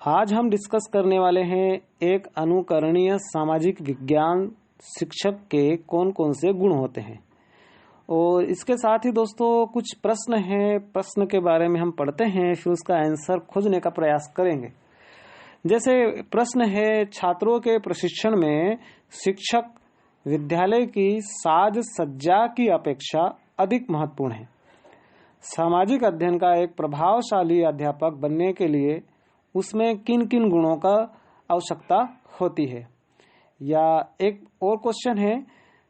आज हम डिस्कस करने वाले हैं एक अनुकरणीय सामाजिक विज्ञान शिक्षक के कौन कौन से गुण होते हैं। और इसके साथ ही दोस्तों कुछ प्रश्न हैं, प्रश्न के बारे में हम पढ़ते हैं, फिर उसका आंसर खोजने का प्रयास करेंगे। जैसे प्रश्न है, छात्रों के प्रशिक्षण में शिक्षक विद्यालय की साज सज्जा की अपेक्षा अधिक महत्वपूर्ण है। सामाजिक अध्ययन का एक प्रभावशाली अध्यापक बनने के लिए उसमें किन किन गुणों का आवश्यकता होती है। या एक और क्वेश्चन है,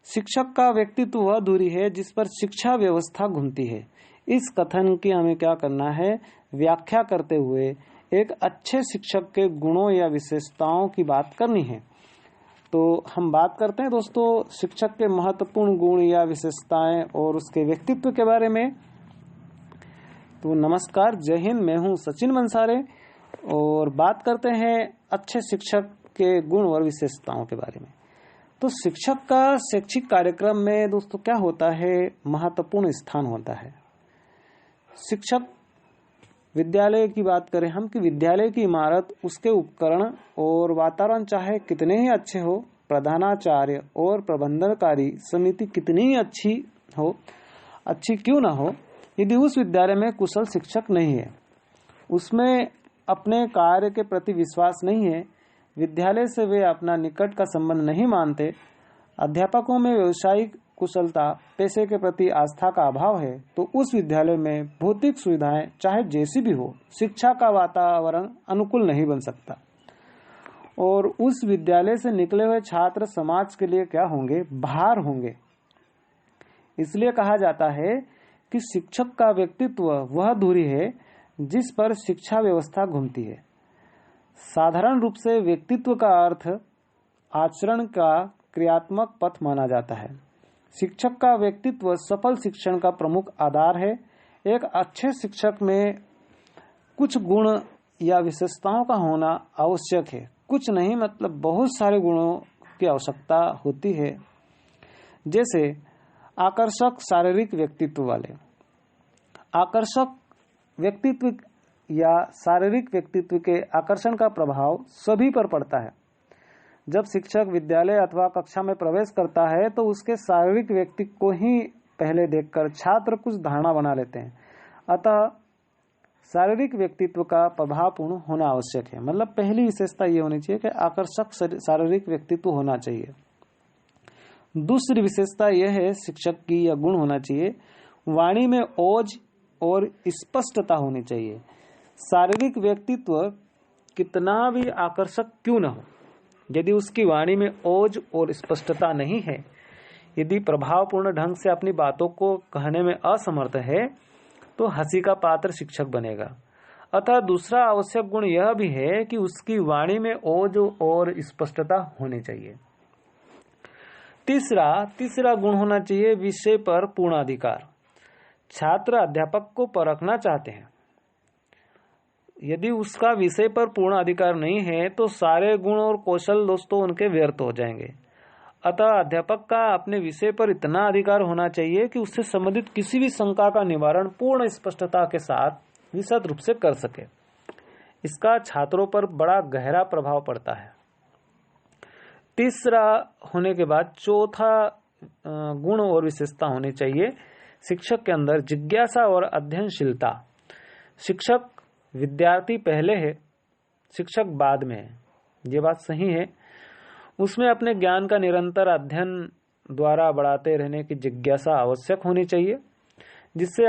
शिक्षक का व्यक्तित्व वह दूरी है जिस पर शिक्षा व्यवस्था घूमती है। इस कथन की हमें क्या करना है, व्याख्या करते हुए एक अच्छे शिक्षक के गुणों या विशेषताओं की बात करनी है। तो हम बात करते हैं दोस्तों शिक्षक के महत्वपूर्ण गुण या विशेषताएं और उसके व्यक्तित्व के बारे में। तो नमस्कार, जय हिंद, मैं हूं सचिन मंसारे और बात करते हैं अच्छे शिक्षक के गुण और विशेषताओं के बारे में। तो शिक्षक का शैक्षिक कार्यक्रम में दोस्तों क्या होता है, महत्वपूर्ण स्थान होता है। शिक्षक विद्यालय की बात करें हम कि विद्यालय की इमारत, उसके उपकरण और वातावरण चाहे कितने ही अच्छे हो, प्रधानाचार्य और प्रबंधनकारी समिति कितनी ही अच्छी क्यों ना हो, यदि उस विद्यालय में कुशल शिक्षक नहीं है, उसमें अपने कार्य के प्रति विश्वास नहीं है, विद्यालय से वे अपना निकट का संबंध नहीं मानते, अध्यापकों में व्यावसायिक कुशलता, पैसे के प्रति आस्था का अभाव है, तो उस विद्यालय में भौतिक सुविधाएं चाहे जैसी भी हो, शिक्षा का वातावरण अनुकूल नहीं बन सकता। और उस विद्यालय से निकले हुए छात्र समाज के लिए क्या होंगे, भार होंगे। इसलिए कहा जाता है कि शिक्षक का व्यक्तित्व वह धुरी है जिस पर शिक्षा व्यवस्था घूमती है। साधारण रूप से व्यक्तित्व का अर्थ आचरण का क्रियात्मक पथ माना जाता है। शिक्षक का व्यक्तित्व सफल शिक्षण का प्रमुख आधार है। एक अच्छे शिक्षक में कुछ गुण या विशेषताओं का होना आवश्यक है, कुछ नहीं मतलब बहुत सारे गुणों की आवश्यकता होती है। जैसे आकर्षक शारीरिक व्यक्तित्व वाले। आकर्षक व्यक्तित्व या शारीरिक व्यक्तित्व के आकर्षण का प्रभाव सभी पर पड़ता है। जब शिक्षक विद्यालय अथवा कक्षा में प्रवेश करता है तो उसके शारीरिक व्यक्तित्व को ही पहले देखकर छात्र कुछ धारणा बना लेते हैं। अतः शारीरिक व्यक्तित्व का प्रभावपूर्ण होना आवश्यक है। मतलब पहली विशेषता ये होनी चाहिए कि आकर्षक शारीरिक व्यक्तित्व होना चाहिए। दूसरी विशेषता यह है शिक्षक की या गुण होना चाहिए, वाणी में ओज और स्पष्टता होनी चाहिए। शारीरिक व्यक्तित्व कितना भी आकर्षक क्यों न हो, यदि उसकी वाणी में ओज और स्पष्टता नहीं है, यदि प्रभावपूर्ण ढंग से अपनी बातों को कहने में असमर्थ है, तो हंसी का पात्र शिक्षक बनेगा। अतः दूसरा आवश्यक गुण यह भी है कि उसकी वाणी में ओज और स्पष्टता होनी चाहिए। तीसरा गुण होना चाहिए विषय पर पूर्ण अधिकार। छात्र अध्यापक को परखना चाहते हैं, यदि उसका विषय पर पूर्ण अधिकार नहीं है तो सारे गुण और कौशल दोस्तों उनके व्यर्थ हो जाएंगे। अतः अध्यापक का अपने विषय पर इतना अधिकार होना चाहिए कि उससे संबंधित किसी भी शंका का निवारण पूर्ण स्पष्टता के साथ विशद रूप से कर सके। इसका छात्रों पर बड़ा गहरा प्रभाव पड़ता है। तीसरा होने के बाद चौथा गुण और विशेषता होनी चाहिए शिक्षक के अंदर जिज्ञासा और अध्ययनशीलता। शिक्षक विद्यार्थी पहले है, शिक्षक बाद में है, ये बात सही है। उसमें अपने ज्ञान का निरंतर अध्ययन द्वारा बढ़ाते रहने की जिज्ञासा आवश्यक होनी चाहिए, जिससे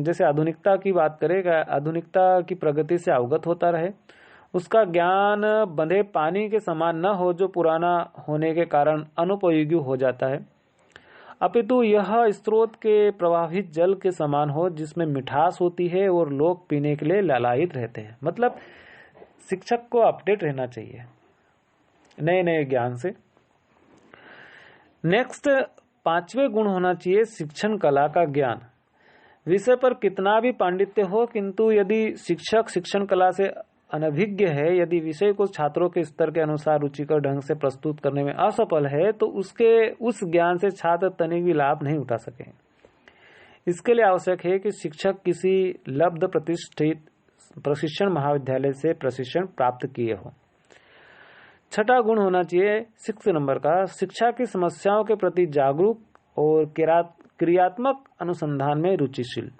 जैसे आधुनिकता की बात करेगा, आधुनिकता की प्रगति से अवगत होता रहे। उसका ज्ञान बंधे पानी के समान न हो जो पुराना होने के कारण अनुपयोगी हो जाता है, अपितु यह स्रोत के प्रवाहित जल के समान हो जिसमें मिठास होती है और लोग पीने के लिए लालायित रहते हैं। मतलब शिक्षक को अपडेट रहना चाहिए नए नए ज्ञान से। नेक्स्ट, पांचवें गुण होना चाहिए शिक्षण कला का ज्ञान। विषय पर कितना भी पांडित्य हो, किंतु यदि शिक्षक शिक्षण कला से अनभिज्ञ है, यदि विषय को छात्रों के स्तर के अनुसार रुचिकर ढंग से प्रस्तुत करने में असफल है, तो उस ज्ञान से छात्र तनिक भी लाभ नहीं उठा सके। इसके लिए आवश्यक है कि शिक्षक किसी लब्ध प्रतिष्ठित प्रशिक्षण महाविद्यालय से प्रशिक्षण प्राप्त किए हो। छठा गुण होना चाहिए 6 नंबर का, शिक्षा की समस्याओं के प्रति जागरूक और क्रियात्मक अनुसंधान में रुचिशील।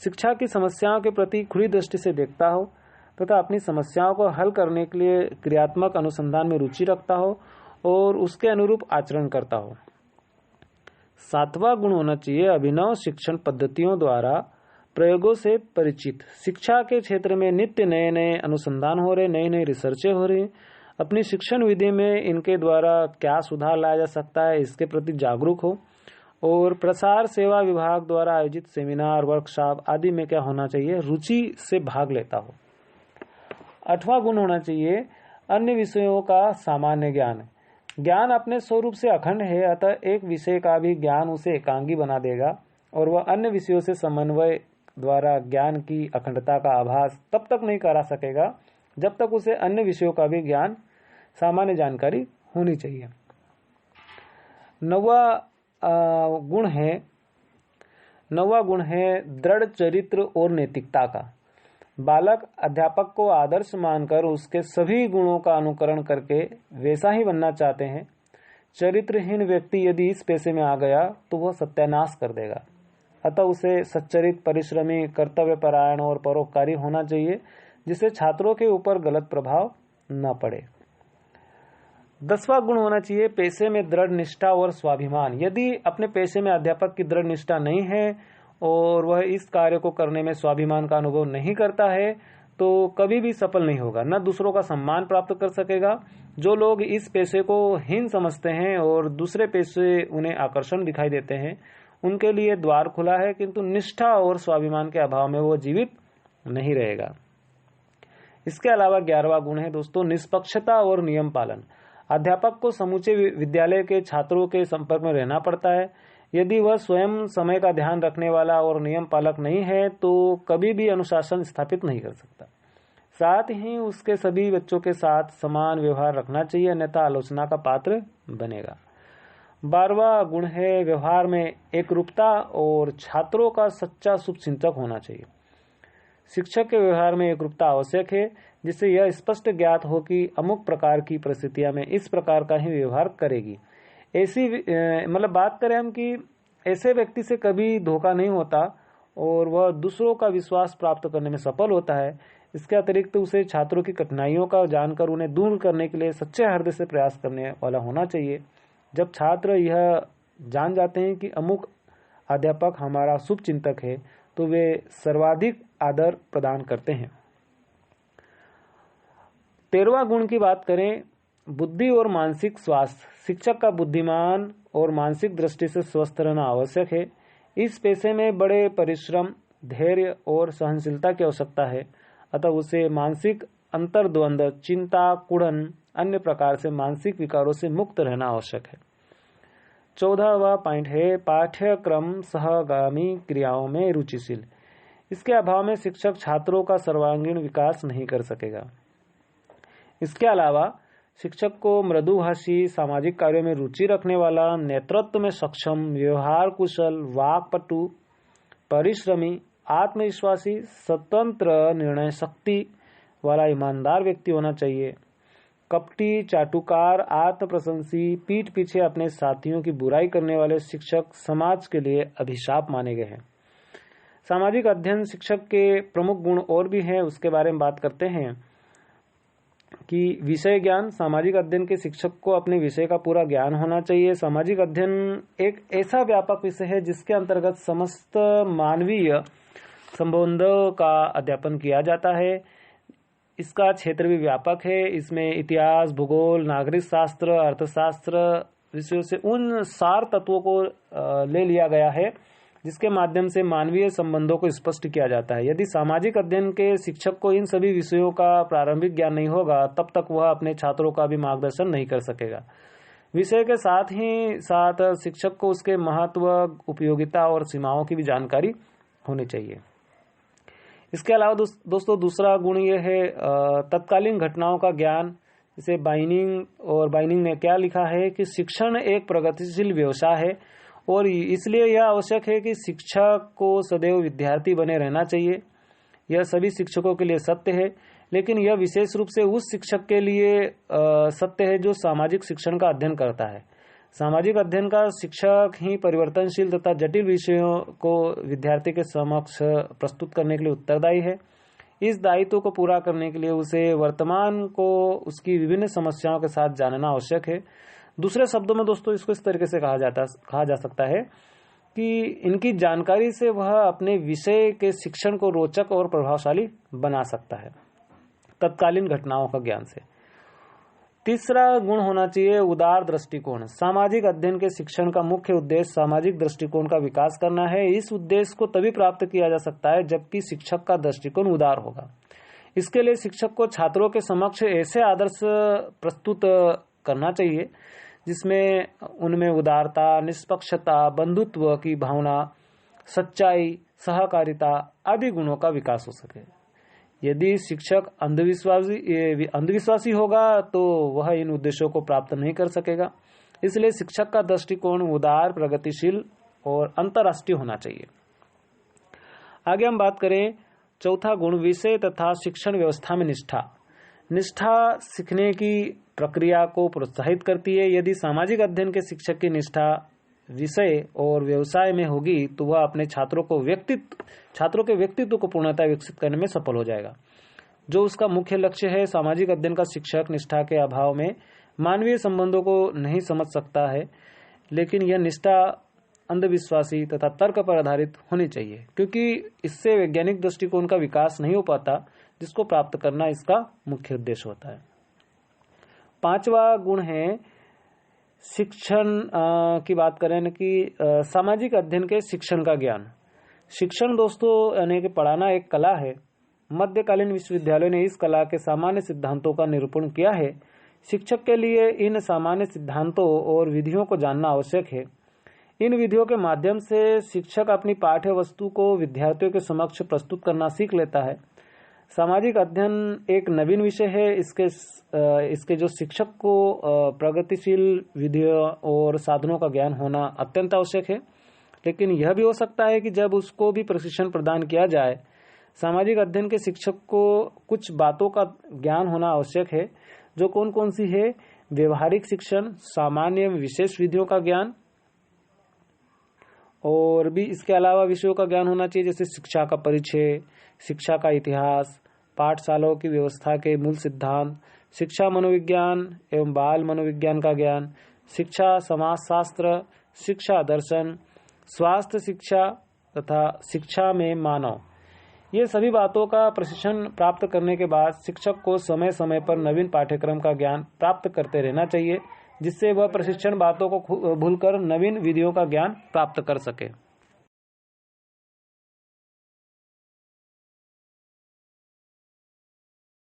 शिक्षा की समस्याओं के प्रति खुली दृष्टि से देखता हो तथा अपनी समस्याओं को हल करने के लिए क्रियात्मक अनुसंधान में रुचि रखता हो और उसके अनुरूप आचरण करता हो। 7वां गुण होना चाहिए अभिनव शिक्षण पद्धतियों द्वारा प्रयोगों से परिचित। शिक्षा के क्षेत्र में नित्य नए नए अनुसंधान हो रहे, नई नई रिसर्चें हो रही, अपनी शिक्षण विधि में इनके द्वारा क्या सुधार लाया जा सकता है इसके प्रति जागरूक हो और प्रसार सेवा विभाग द्वारा आयोजित सेमिनार, वर्कशॉप आदि में क्या होना चाहिए, रुचि से भाग लेता हो। 8वां गुण होना चाहिए अन्य विषयों का सामान्य ज्ञान। ज्ञान अपने स्वरूप से अखंड है, अतः एक विषय का भी ज्ञान उसे एकांगी बना देगा और वह अन्य विषयों से समन्वय द्वारा ज्ञान की अखंडता का आभास तब तक नहीं करा सकेगा जब तक उसे अन्य विषयों का भी ज्ञान, सामान्य जानकारी होनी चाहिए। 9वां गुण है दृढ़ चरित्र और नैतिकता का। बालक अध्यापक को आदर्श मानकर उसके सभी गुणों का अनुकरण करके वैसा ही बनना चाहते हैं। चरित्रहीन व्यक्ति यदि इस पेशे में आ गया तो वह सत्यानाश कर देगा, अतः उसे सच्चरित, परिश्रमी, कर्तव्यपरायण और परोपकारी होना चाहिए जिससे छात्रों के ऊपर गलत प्रभाव न पड़े। 10वां गुण होना चाहिए पेशे में दृढ़ निष्ठा और स्वाभिमान। यदि अपने पेशे में अध्यापक की दृढ़ निष्ठा नहीं है और वह इस कार्य को करने में स्वाभिमान का अनुभव नहीं करता है तो कभी भी सफल नहीं होगा, न दूसरों का सम्मान प्राप्त कर सकेगा। जो लोग इस पेशे को हीन समझते हैं और दूसरे पेशे उन्हें आकर्षण दिखाई देते हैं, उनके लिए द्वार खुला है, किंतु निष्ठा और स्वाभिमान के अभाव में वो जीवित नहीं रहेगा। इसके अलावा 11वां गुण है दोस्तों निष्पक्षता और नियम पालन। अध्यापक को समूचे विद्यालय के छात्रों के संपर्क में रहना पड़ता है। यदि वह स्वयं समय का ध्यान रखने वाला और नियम पालक नहीं है तो कभी भी अनुशासन स्थापित नहीं कर सकता। साथ ही उसके सभी बच्चों के साथ समान व्यवहार रखना चाहिए, अन्यथा आलोचना का पात्र बनेगा। 12वां गुण है व्यवहार में एकरूपता और छात्रों का सच्चा शुभचिंतक होना चाहिए। शिक्षक के व्यवहार में एकरूपता आवश्यक है, जिससे यह स्पष्ट ज्ञात हो कि अमुक प्रकार की परिस्थितियां में इस प्रकार का ही व्यवहार करेगी। ऐसी मतलब बात करें हम कि ऐसे व्यक्ति से कभी धोखा नहीं होता और वह दूसरों का विश्वास प्राप्त करने में सफल होता है। इसके अतिरिक्त उसे छात्रों की कठिनाइयों का जानकर उन्हें दूर करने के लिए सच्चे हृदय से प्रयास करने वाला होना चाहिए। जब छात्र यह जान जाते हैं कि अमुक अध्यापक हमारा शुभ चिंतक है तो वे सर्वाधिक आदर प्रदान करते हैं। 13वां गुण की बात करें बुद्धि और मानसिक स्वास्थ्य। शिक्षक का बुद्धिमान और मानसिक दृष्टि से स्वस्थ रहना आवश्यक है। इस पेशे में बड़े परिश्रम, धैर्य और सहनशीलता की आवश्यकता है, अतः उसे मानसिक अंतर्द्वंद, चिंता, कुढ़न, अन्य प्रकार से मानसिक विकारों से मुक्त रहना आवश्यक है। 14वां पॉइंट है पाठ्यक्रम सहगामी क्रियाओं में रुचिशील। इसके अभाव में शिक्षक छात्रों का सर्वांगीण विकास नहीं कर सकेगा। इसके अलावा शिक्षक को मृदुभाषी, सामाजिक कार्यों में रुचि रखने वाला, नेतृत्व में सक्षम, व्यवहार कुशल, वाक्पटु, परिश्रमी, आत्मविश्वासी, स्वतंत्र निर्णय शक्ति वाला ईमानदार व्यक्ति होना चाहिए। कपटी, चाटुकार, आत्मप्रशंसी, पीठ पीछे अपने साथियों की बुराई करने वाले शिक्षक समाज के लिए अभिशाप माने गए हैं। सामाजिक अध्ययन शिक्षक के प्रमुख गुण और भी हैं, उसके बारे में बात करते हैं कि विषय ज्ञान। सामाजिक अध्ययन के शिक्षक को अपने विषय का पूरा ज्ञान होना चाहिए। सामाजिक अध्ययन एक ऐसा व्यापक विषय है जिसके अंतर्गत समस्त मानवीय संबंधों का अध्यापन किया जाता है। इसका क्षेत्र भी व्यापक है। इसमें इतिहास, भूगोल, नागरिक शास्त्र, अर्थशास्त्र विषयों से उन सार तत्वों को ले लिया गया है जिसके माध्यम से मानवीय संबंधों को स्पष्ट किया जाता है। यदि सामाजिक अध्ययन के शिक्षक को इन सभी विषयों का प्रारंभिक ज्ञान नहीं होगा तब तक वह अपने छात्रों का भी मार्गदर्शन नहीं कर सकेगा। विषय के साथ ही साथ शिक्षक को उसके महत्व, उपयोगिता और सीमाओं की भी जानकारी होनी चाहिए। इसके अलावा दोस्तों दूसरा गुण ये है तत्कालीन घटनाओं का ज्ञान। जैसे बाइनिंग ने क्या लिखा है कि शिक्षण एक प्रगतिशील व्यवसाय है और इसलिए यह आवश्यक है कि शिक्षक को सदैव विद्यार्थी बने रहना चाहिए। यह सभी शिक्षकों के लिए सत्य है, लेकिन यह विशेष रूप से उस शिक्षक के लिए सत्य है जो सामाजिक शिक्षण का अध्ययन करता है। सामाजिक अध्ययन का शिक्षक ही परिवर्तनशील तथा जटिल विषयों को विद्यार्थी के समक्ष प्रस्तुत करने के लिए उत्तरदायी है। इस दायित्व को पूरा करने के लिए उसे वर्तमान को उसकी विभिन्न समस्याओं के साथ जानना आवश्यक है। दूसरे शब्दों में दोस्तों इसको इस तरीके से कहा जा सकता है कि इनकी जानकारी से वह अपने विषय के शिक्षण को रोचक और प्रभावशाली बना सकता है। तत्कालीन घटनाओं का ज्ञान से। तीसरा गुण होना चाहिए उदार दृष्टिकोण। सामाजिक अध्ययन के शिक्षण का मुख्य उद्देश्य सामाजिक दृष्टिकोण का विकास करना है। इस उद्देश्य को तभी प्राप्त किया जा सकता है जबकि शिक्षक का दृष्टिकोण उदार होगा। इसके लिए शिक्षक को छात्रों के समक्ष ऐसे आदर्श प्रस्तुत करना चाहिए जिसमें उनमें उदारता, निष्पक्षता, बंधुत्व की भावना, सच्चाई, सहकारिता आदि गुणों का विकास हो सके। यदि शिक्षक अंधविश्वासी होगा तो वह इन उद्देश्यों को प्राप्त नहीं कर सकेगा। इसलिए शिक्षक का दृष्टिकोण उदार, प्रगतिशील और अंतर्राष्ट्रीय होना चाहिए। आगे हम बात करें चौथा गुण, विषय तथा शिक्षण व्यवस्था में निष्ठा। निष्ठा सीखने की प्रक्रिया को प्रोत्साहित करती है। यदि सामाजिक अध्ययन के शिक्षक की निष्ठा विषय और व्यवसाय में होगी तो वह अपने छात्रों के व्यक्तित्व को पूर्णतः विकसित करने में सफल हो जाएगा, जो उसका मुख्य लक्ष्य है। सामाजिक अध्ययन का शिक्षक निष्ठा के अभाव में मानवीय संबंधों को नहीं समझ सकता है, लेकिन यह निष्ठा अंधविश्वासी तथा तर्क पर आधारित होनी चाहिए, क्योंकि इससे वैज्ञानिक दृष्टिकोण का विकास नहीं हो पाता, जिसको प्राप्त करना इसका मुख्य उद्देश्य होता है। पांचवा गुण है शिक्षण की बात करें कि सामाजिक अध्ययन के शिक्षण का ज्ञान। शिक्षण दोस्तों यानी कि पढ़ाना एक कला है। मध्यकालीन विश्वविद्यालयों ने इस कला के सामान्य सिद्धांतों का निरूपण किया है। शिक्षक के लिए इन सामान्य सिद्धांतों और विधियों को जानना आवश्यक है। इन विधियों के माध्यम से शिक्षक अपनी पाठ्य वस्तु को विद्यार्थियों के समक्ष प्रस्तुत करना सीख लेता है। सामाजिक अध्ययन एक नवीन विषय है। इसके जो शिक्षक को प्रगतिशील विधियों और साधनों का ज्ञान होना अत्यंत आवश्यक है, लेकिन यह भी हो सकता है कि जब उसको भी प्रशिक्षण प्रदान किया जाए। सामाजिक अध्ययन के शिक्षक को कुछ बातों का ज्ञान होना आवश्यक है, जो कौन कौन सी है? व्यवहारिक शिक्षण, सामान्य विशेष विधियों का ज्ञान, और भी इसके अलावा विषयों का ज्ञान होना चाहिए, जैसे शिक्षा का परिचय, शिक्षा का इतिहास, पाठशालाओं की व्यवस्था के मूल सिद्धांत, शिक्षा मनोविज्ञान एवं बाल मनोविज्ञान का ज्ञान, शिक्षा समाजशास्त्र, शिक्षा दर्शन, स्वास्थ्य शिक्षा तथा शिक्षा में मानव। ये सभी बातों का प्रशिक्षण प्राप्त करने के बाद शिक्षक को समय समय पर नवीन पाठ्यक्रम का ज्ञान प्राप्त करते रहना चाहिए, जिससे वह प्रशिक्षण बातों को भूलकर नवीन विधियों का ज्ञान प्राप्त कर सके।